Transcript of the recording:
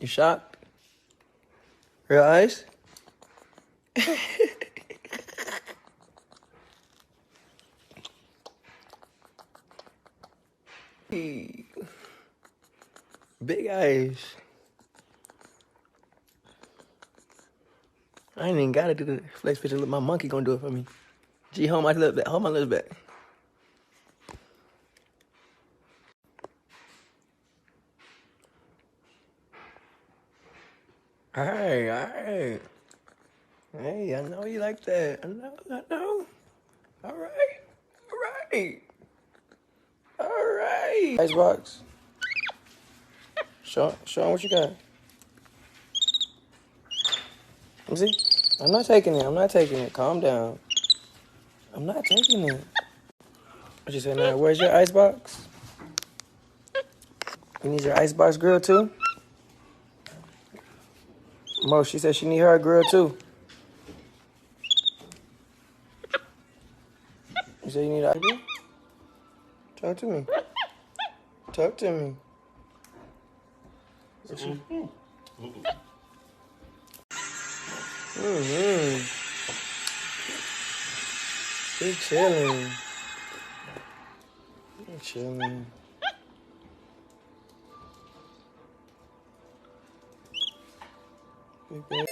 You shocked? Real ice? Big ice. I ain't even gotta do the flex picture. Look, my monkey gonna do it for me. G, hold my lips back. Hold my lips back. Alright, alright. Hey, I know you like that. I know. Alright. Icebox. Show him what you got. Let me see. I'm not taking it. Calm down. I'm not taking it. What you say now? Where's your icebox? You need your icebox grill too? Mo, she said she need her grill too. You say you need an IV? Talk to me. Talk to me. He chilling. Big baby.